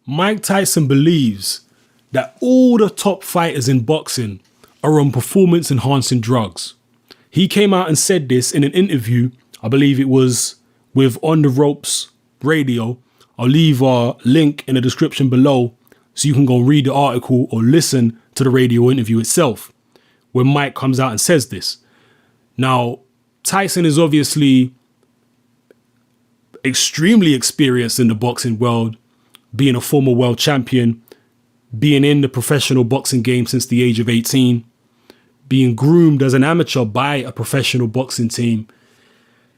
Mike Tyson believes that all the top fighters in boxing are on performance-enhancing drugs. He came out and said this in an interview, I believe it was with On the Ropes Radio. I'll leave a link in the description below so you can go read the article or listen to the radio interview itself, where Mike comes out and says this. Now, Tyson is obviously extremely experienced in the boxing world, being a former world champion, being in the professional boxing game since the age of 18, being groomed as an amateur by a professional boxing team.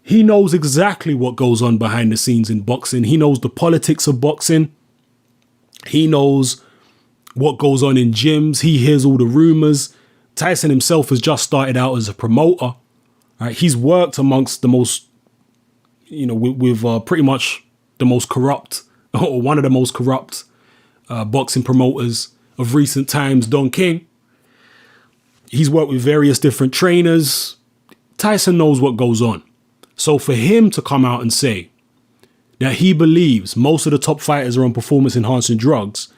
He knows exactly what goes on behind the scenes in boxing. He knows the politics of boxing. He knows what goes on in gyms. He hears all the rumors. Tyson himself has just started out as a promoter. Right? He's worked amongst the most, with pretty much the most corrupt, or one of the most corrupt boxing promoters of recent times, Don King. He's worked with various different trainers. Tyson knows what goes on. So for him to come out and say that he believes most of the top fighters are on performance-enhancing drugs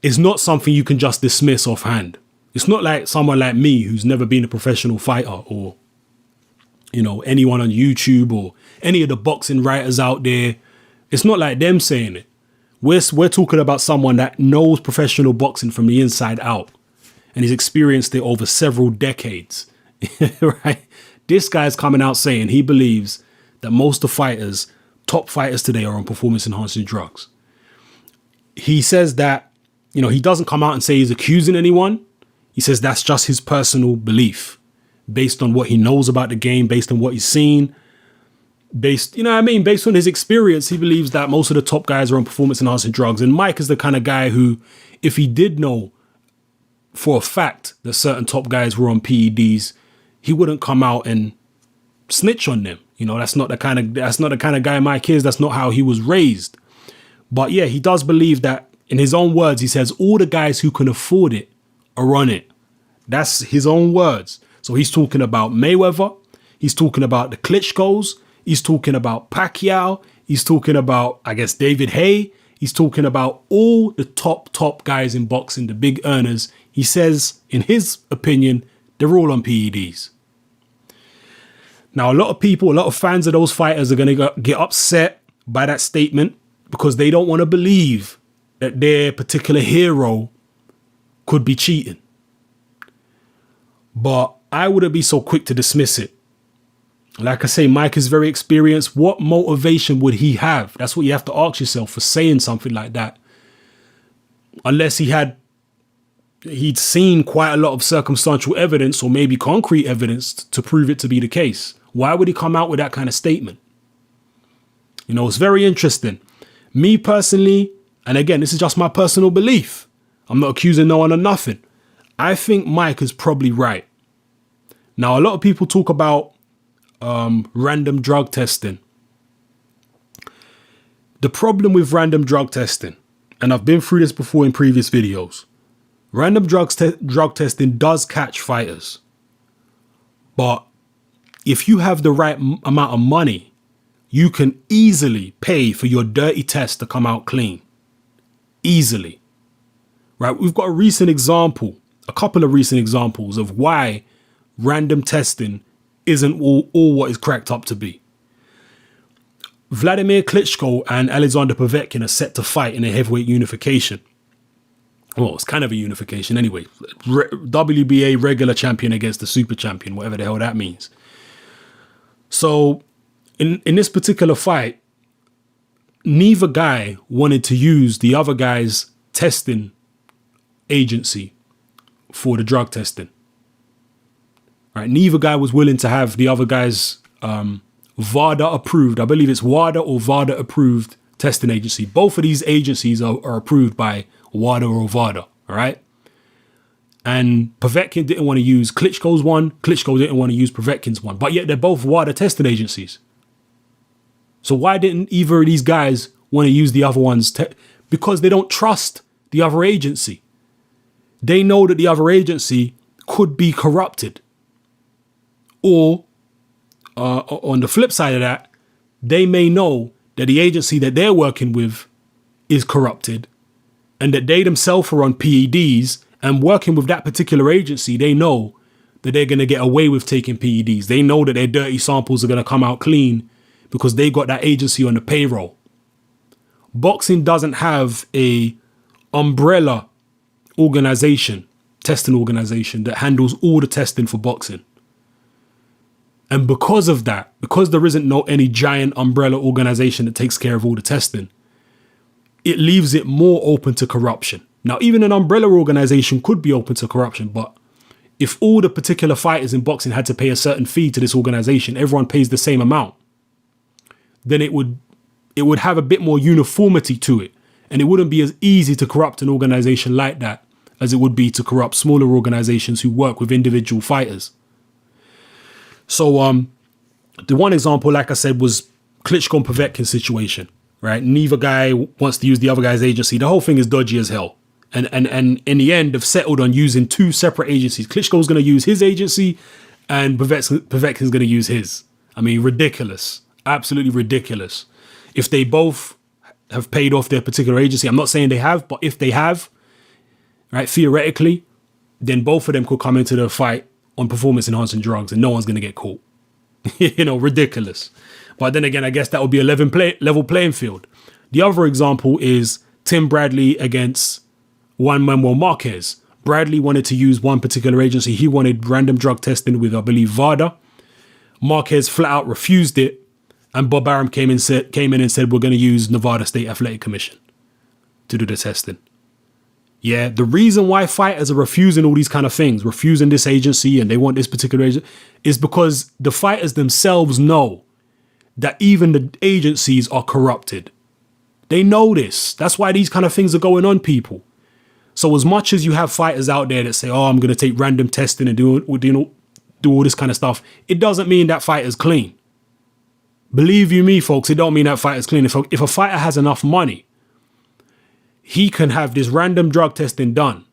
is not something you can just dismiss offhand. It's not like someone like me who's never been a professional fighter, or, anyone on YouTube or any of the boxing writers out there. It's not like them saying it. We're talking about someone that knows professional boxing from the inside out, and he's experienced it over several decades, right? This guy's coming out saying he believes that most of the top fighters today are on performance-enhancing drugs. He says that, he doesn't come out and say he's accusing anyone. He says that's just his personal belief based on what he knows about the game, based on what he's seen, based on his experience. He believes that most of the top guys are on performance-enhancing drugs. And Mike is the kind of guy who, if he did know for a fact that certain top guys were on PEDs, he wouldn't come out and snitch on them. That's not the kind of guy Mike is. That's not how he was raised. But yeah, he does believe that, in his own words, he says all the guys who can afford it are on it. That's his own words. So he's talking about Mayweather. He's talking about the Klitschko's. He's talking about Pacquiao. He's talking about, I guess, David Haye. He's talking about all the top guys in boxing, the big earners. He says, in his opinion, they're all on PEDs. Now, a lot of fans of those fighters are going to get upset by that statement because they don't want to believe that their particular hero could be cheating. But I wouldn't be so quick to dismiss it. Like I say, Mike is very experienced. What motivation would he have? That's what you have to ask yourself for saying something like that. Unless he'd seen quite a lot of circumstantial evidence, or maybe concrete evidence, to prove it to be the case. Why would he come out with that kind of statement? It's very interesting. Me personally, and again, this is just my personal belief. I'm not accusing no one of nothing. I think Mike is probably right. Now, a lot of people talk about random drug testing. The problem with random drug testing, and I've been through this before in previous videos, random drug testing does catch fighters. But if you have the right amount of money, you can easily pay for your dirty test to come out clean. Easily. Right? We've got a couple of recent examples of why random testing isn't all what is cracked up to be. Vladimir Klitschko and Alexander Povetkin are set to fight in a heavyweight unification. Well, it's kind of a unification anyway. WBA regular champion against the super champion, whatever the hell that means. So in this particular fight, neither guy wanted to use the other guy's testing agency for the drug testing. Right? Neither guy was willing to have the other guy's VADA approved. I believe it's WADA or VADA approved testing agency. Both of these agencies are approved by WADA or VADA. All right. And Povetkin didn't want to use Klitschko's one. Klitschko didn't want to use Povetkin's one. But yet they're both WADA testing agencies. So why didn't either of these guys want to use the other one's? Because they don't trust the other agency. They know that the other agency could be corrupted. Or on the flip side of that, they may know that the agency that they're working with is corrupted and that they themselves are on PEDs and working with that particular agency, they know that they're going to get away with taking PEDs. They know that their dirty samples are going to come out clean because they got that agency on the payroll. Boxing doesn't have a umbrella organization, testing organization that handles all the testing for boxing. And because of that, because there isn't any giant umbrella organization that takes care of all the testing, it leaves it more open to corruption. Now, even an umbrella organization could be open to corruption, but if all the particular fighters in boxing had to pay a certain fee to this organization, everyone pays the same amount, then it would have a bit more uniformity to it. And it wouldn't be as easy to corrupt an organization like that as it would be to corrupt smaller organizations who work with individual fighters. So the one example, like I said, was Klitschko and Povetkin situation, right? Neither guy wants to use the other guy's agency. The whole thing is dodgy as hell. And in the end, they've settled on using two separate agencies. Klitschko's going to use his agency and Povetkin's going to use his. I mean, ridiculous. Absolutely ridiculous. If they both have paid off their particular agency, I'm not saying they have, but if they have, right, theoretically, then both of them could come into the fight on performance enhancing drugs and no one's going to get caught. Ridiculous. But then again, I guess that would be a level playing field. The other example is Tim Bradley against Juan Manuel Marquez. Bradley wanted to use one particular agency. He wanted random drug testing with, I believe, VADA. Marquez flat out refused it. And Bob Arum came in and said, we're going to use Nevada State Athletic Commission to do the testing. Yeah, the reason why fighters are refusing all these kind of things, refusing this agency and they want this particular agent, is because the fighters themselves know that even the agencies are corrupted. They know this. That's why these kind of things are going on, people. So as much as you have fighters out there that say, oh, I'm going to take random testing and do all this kind of stuff, it doesn't mean that fighter's clean. Believe you me, folks, it don't mean that fighter's clean. If a fighter has enough money, he can have this random drug testing done,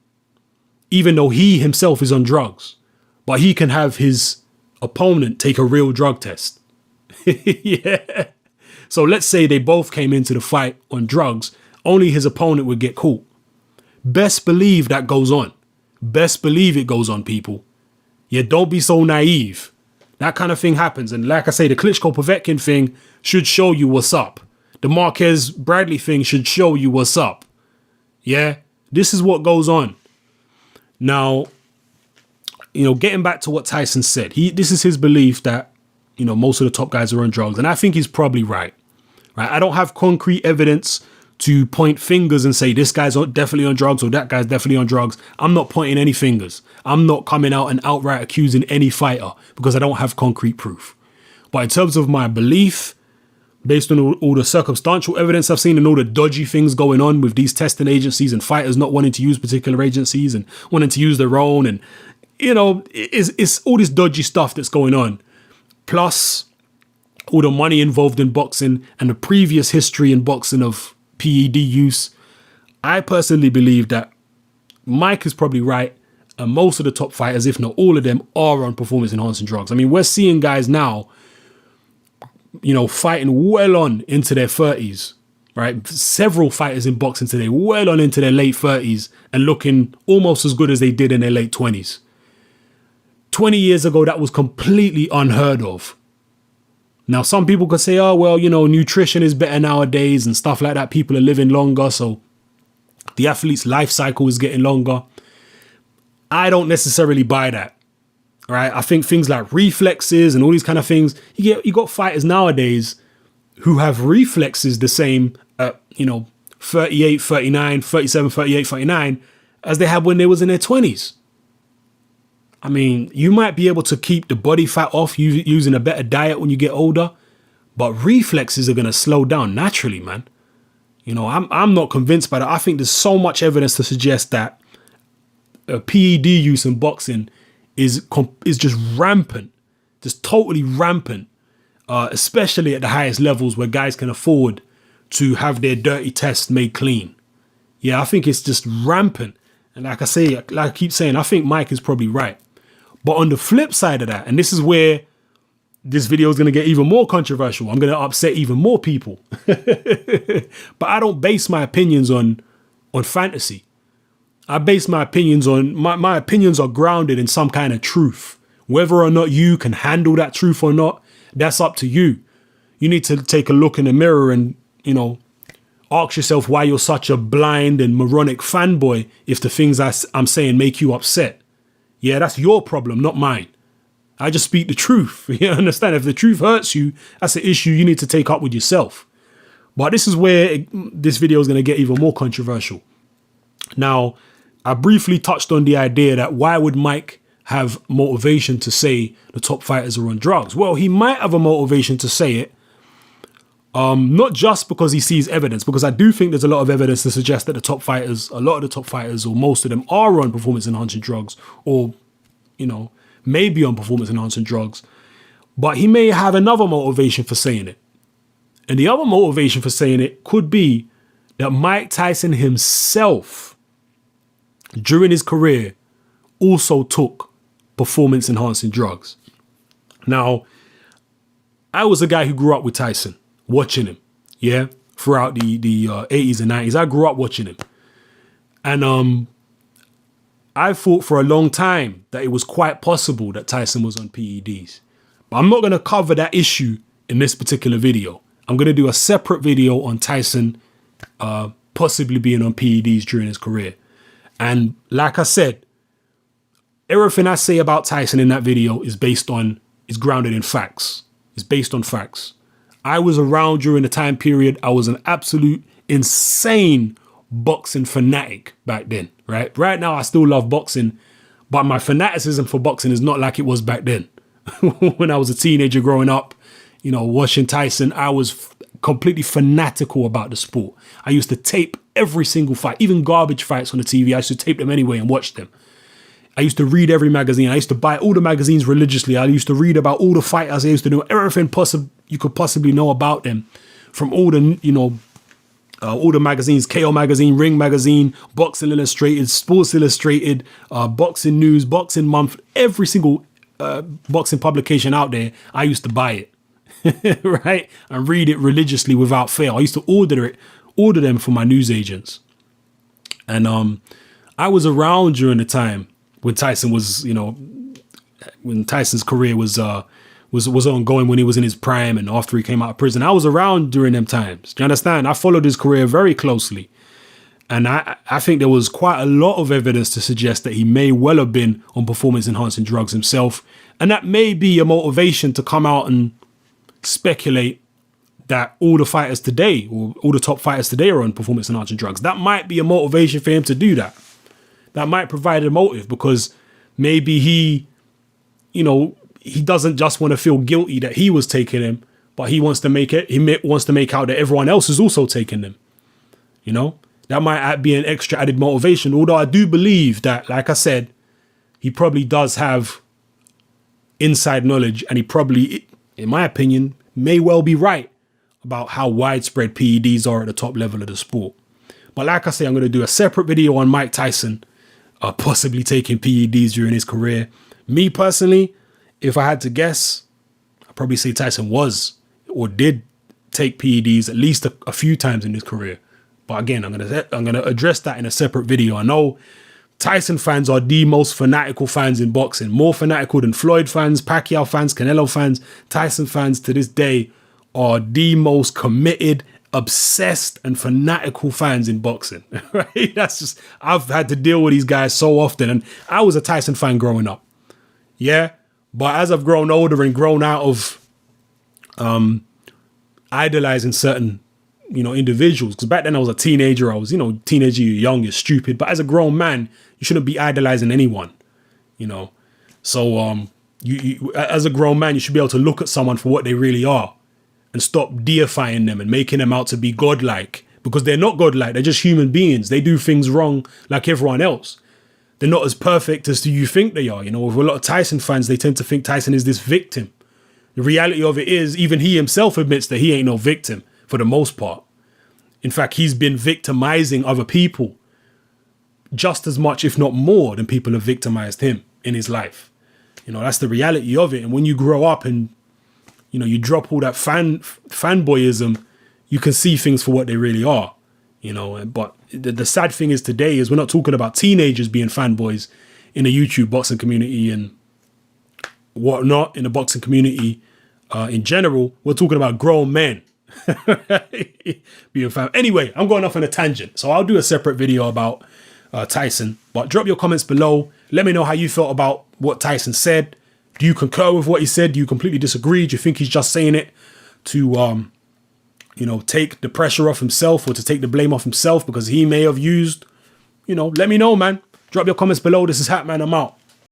even though he himself is on drugs. But he can have his opponent take a real drug test. Yeah. So let's say they both came into the fight on drugs. Only his opponent would get caught. Best believe that goes on. Best believe it goes on, people. Yeah, don't be so naive. That kind of thing happens. And like I say, the Klitschko-Povetkin thing should show you what's up. The Marquez-Bradley thing should show you what's up. Yeah, this is what goes on. Now, getting back to what Tyson said, this is his belief that, most of the top guys are on drugs. And I think he's probably right. I don't have concrete evidence to point fingers and say this guy's definitely on drugs or that guy's definitely on drugs. I'm not pointing any fingers. I'm not coming out and outright accusing any fighter because I don't have concrete proof. But in terms of my belief, based on all the circumstantial evidence I've seen and all the dodgy things going on with these testing agencies and fighters not wanting to use particular agencies and wanting to use their own. And, it's all this dodgy stuff that's going on. Plus all the money involved in boxing and the previous history in boxing of P.E.D. use. I personally believe that Mike is probably right. And most of the top fighters, if not all of them, are on performance enhancing drugs. I mean, we're seeing guys now, fighting well on into their 30s, right? Several fighters in boxing today, well on into their late 30s and looking almost as good as they did in their late 20s. 20 years ago, that was completely unheard of. Now, some people could say, oh, well, nutrition is better nowadays and stuff like that. People are living longer, so the athlete's life cycle is getting longer. I don't necessarily buy that. Right? I think things like reflexes and all these kind of things, you got fighters nowadays who have reflexes the same at, 38, 39, 37, 38, 39 as they had when they was in their 20s. I mean, you might be able to keep the body fat off using a better diet when you get older, but reflexes are going to slow down naturally, man. I'm not convinced by that. I think there's so much evidence to suggest that PED use in boxing is just rampant, just totally rampant, especially at the highest levels where guys can afford to have their dirty tests made clean. Yeah, I think it's just rampant. And like I keep saying, I think Mike is probably right. But on the flip side of that, and this is where this video is going to get even more controversial. I'm going to upset even more people. But I don't base my opinions on fantasy. I base my opinions on, my opinions are grounded in some kind of truth. Whether or not you can handle that truth or not, that's up to you. You need to take a look in the mirror and, ask yourself why you're such a blind and moronic fanboy if the things I'm saying make you upset. Yeah, that's your problem, not mine. I just speak the truth. You understand? If the truth hurts you, that's an issue you need to take up with yourself. But this is where this video is going to get even more controversial. Now, I briefly touched on the idea that why would Mike have motivation to say the top fighters are on drugs? Well, he might have a motivation to say it, not just because he sees evidence, because I do think there's a lot of evidence to suggest that a lot of the top fighters, or most of them, are on performance enhancing drugs, or, maybe on performance enhancing drugs. But he may have another motivation for saying it. And the other motivation for saying it could be that Mike Tyson himself, during his career, also took performance enhancing drugs. Now, I was a guy who grew up with Tyson, watching him, throughout the 80s and 90s. I grew up watching him. And I thought for a long time that it was quite possible that Tyson was on PEDs. But I'm not going to cover that issue in this particular video. I'm going to do a separate video on Tyson possibly being on PEDs during his career. And like I said, everything I say about Tyson in that video is grounded in facts. It's based on facts. I was around during the time period. I was an absolute insane boxing fanatic back then, right? Right now, I still love boxing, but my fanaticism for boxing is not like it was back then. When I was a teenager growing up, watching Tyson, I was completely fanatical about the sport. I used to tape every single fight, even garbage fights on the TV. I used to tape them anyway and watch them. I used to read every magazine. I used to buy all the magazines religiously. I used to read about all the fighters. I used to know everything you could possibly know about them, from all the magazines: KO Magazine, Ring Magazine, Boxing Illustrated, Sports Illustrated, Boxing News, Boxing Month, every single boxing publication out there. I used to buy it, right, and read it religiously without fail. I used to order them from my newsagents, and I was around during the time when Tyson was, when Tyson's career was ongoing, when he was in his prime and after he came out of prison. I was around during them times. Do you understand? I followed his career very closely. And I think there was quite a lot of evidence to suggest that he may well have been on performance enhancing drugs himself. And that may be a motivation to come out and speculate that all the fighters today, or all the top fighters today, are on performance enhancing drugs. That might be a motivation for him to do that. That might provide a motive, because maybe he doesn't just want to feel guilty that he was taking them, but he wants to make out that everyone else is also taking them. That might be an extra added motivation. Although I do believe that, like I said, he probably does have inside knowledge, and he probably, in my opinion, may well be right about how widespread PEDs are at the top level of the sport. But like I say, I'm going to do a separate video on Mike Tyson possibly taking PEDs during his career. Me personally, if I had to guess, I'd probably say Tyson was or did take PEDs at least a few times in his career. But again, I'm gonna address that in a separate video. I know Tyson fans are the most fanatical fans in boxing, more fanatical than Floyd fans, Pacquiao fans, Canelo fans. Tyson fans to this day are the most committed, obsessed and fanatical fans in boxing, right? That's just, I've had to deal with these guys so often, and I was a Tyson fan growing up. Yeah. But as I've grown older and grown out of idolizing certain, individuals, because back then I was a teenager, teenager, you're young, you're stupid, but as a grown man, you shouldn't be idolizing anyone, So you as a grown man, you should be able to look at someone for what they really are and stop deifying them and making them out to be godlike, because they're not godlike. They're just human beings. They do things wrong like everyone else. They're not as perfect as you think they are. With a lot of Tyson fans, they tend to think Tyson is this victim. The reality of it is, even he himself admits that he ain't no victim for the most part. In fact, he's been victimizing other people just as much, if not more, than people have victimized him in his life. That's the reality of it. And when you grow up and you know, you drop all that fanboyism, you can see things for what they really are, you know. But the sad thing is today is we're not talking about teenagers being fanboys in the YouTube boxing community and whatnot, in the boxing community in general. We're talking about grown men being fan. Anyway, I'm going off on a tangent, so I'll do a separate video about Tyson. But drop your comments below. Let me know how you felt about what Tyson said. Do you concur with what he said? Do you completely disagree? Do you think he's just saying it to, you know, take the pressure off himself or to take the blame off himself because he may have used, you know, let me know, man. Drop your comments below. This is Hatman. I'm out.